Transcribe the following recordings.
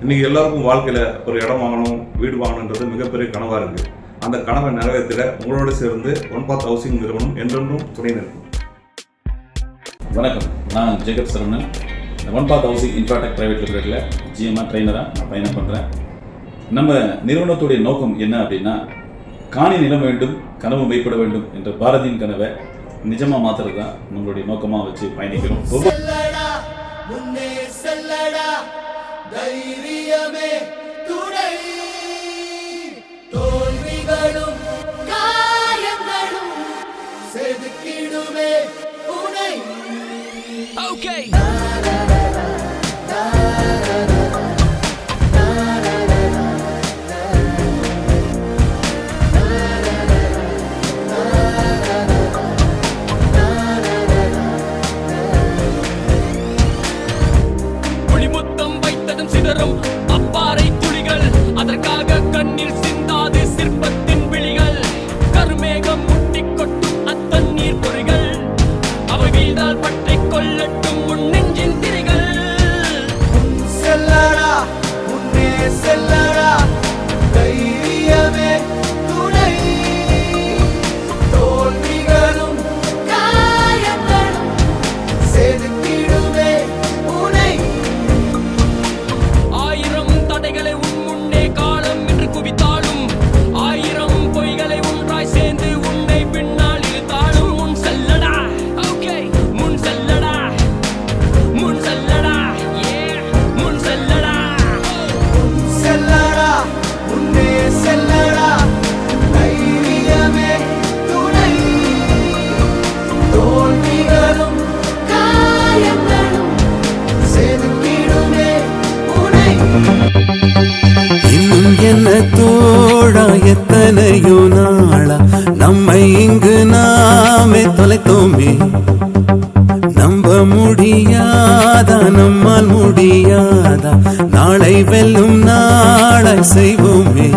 இன்றைக்கி எல்லாருக்கும் வாழ்க்கையில் ஒரு இடம் வாங்கணும், வீடு வாங்கணுன்றது மிகப்பெரிய கனவாக இருக்குது. அந்த கனவை நிறைவேற்றிட உங்களோடு சேர்ந்து ஒன் பாத் ஹவுசிங் நிறுவனம் என்றென்றும் துணை நிற்கும். வணக்கம், நான் ஜெகத் சரவணன். இந்த ஒன் பாத் ஹவுசிங் இன்ஃப்ராடெக் பிரைவேட் லிமிடெடில் ஜிஎம்ஆர் ட்ரெயினராக நான் பயணம் பண்ணுறேன். நம்ம நிறுவனத்துடைய நோக்கம் என்ன அப்படின்னா, காணி நிலம் வேண்டும், கனவு மெய்ப்பட வேண்டும் என்ற பாரதியின் கனவை நிஜமாக மாற்றுறது தான் நம்மளுடைய நோக்கமாக வச்சு பயணிக்கிறோம். தைரியமே துணை, தோல்விகளும் காயங்களும் செதுக்கிடுமே உனை. ஓகே அப்பாறை துளிகள், அதற்காக கண்ணீர் சிந்தாது சிற்பத்தின் விழிகள். கருமேகம் முட்டி கொட்டும் அத்தண்ணீர் பொறிகள், அவை வீழ்ந்தால் பற்றி கொள்ளட்டும் உன் நெஞ்சின் திரைகள். செல்லடா முன்னே செல்லடா, தைரியமே துணை, தோல்விகளும் காயங்களும் செதுக்கிடுமே உனை. தடைகளை உன் முன்னே காலம் என்று குவித்தாலும், ஆயிரம் பொய்களை ஒன்றாய் சேர்ந்து உன்னை பின்னால் இழுத்தாலும், முன் செல்லடா, ஓகே முன் செல்லடா, முன் செல்லடா, முன் செல்லடா, செல்லடா முன்னே செல்லடா, தைரியமே துணை, தோல்விகளும் காயங்களும் செதுக்கிடுமே உனை. இன்னும் என்ன தோழா, எத்தனையோ நாளா நம்மை இங்கு நாமே தொலைத்தோமே. நம்ப முடியாதா, நம்மால் முடியாதா, நாளை வெல்லும் நாளை செய்வோமே.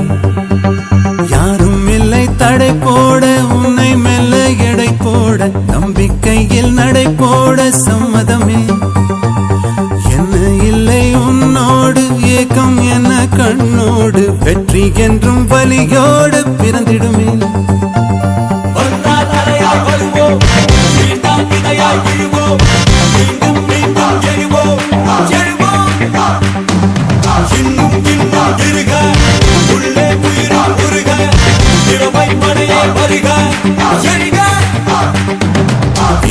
யாரும் இல்லை தடை போட, உன்னை மெல்ல எடை போட, நம்பிக்கையில் நடை போட சம்மதமே. என்ன இல்லை உன்னோடு, ஏக்கம் என்ன கண்ணோடு, வெற்றி என்றும் வலியோடு பிறந்திடுமே.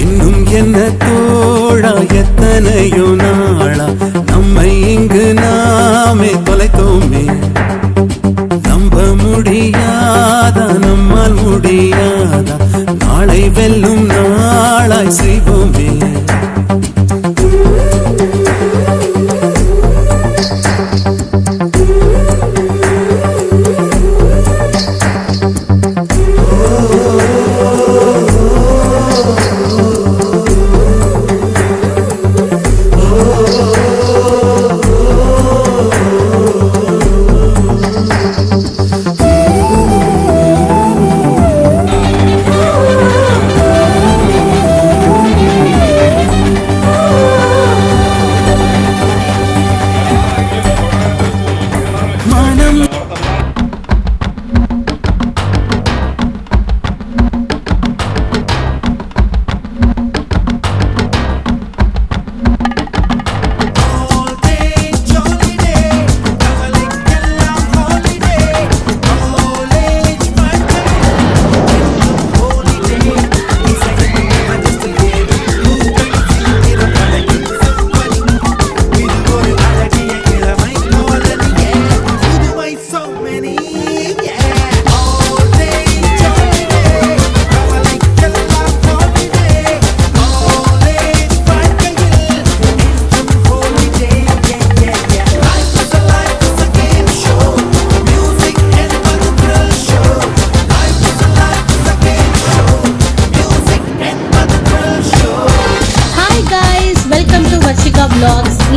இன்னும் என்ன தோழா, எத்தனையோ நாளா நம்மை இங்கு நாமே தொலைத்தோமே. நம்ப முடியாதா, நம்மால் முடியாதா, நாளை வெல்லும் நாளாய் செய்வோமே.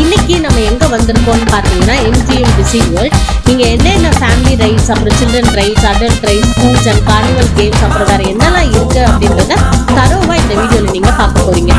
இன்னைக்கு நம்ம எங்க வந்திருக்கோம்னு பாத்தீங்கன்னா MGM Disney World. நீங்க என்னென்ன ஃபேமிலி ரைட்ஸ், அப்புறம் children rides, adult rides, schools and carnival games, அப்புறம் வேற என்னெல்லாம் இருக்கு அப்படின்றத தரோவா இந்த வீடியோல நீங்க பார்க்க போறீங்க.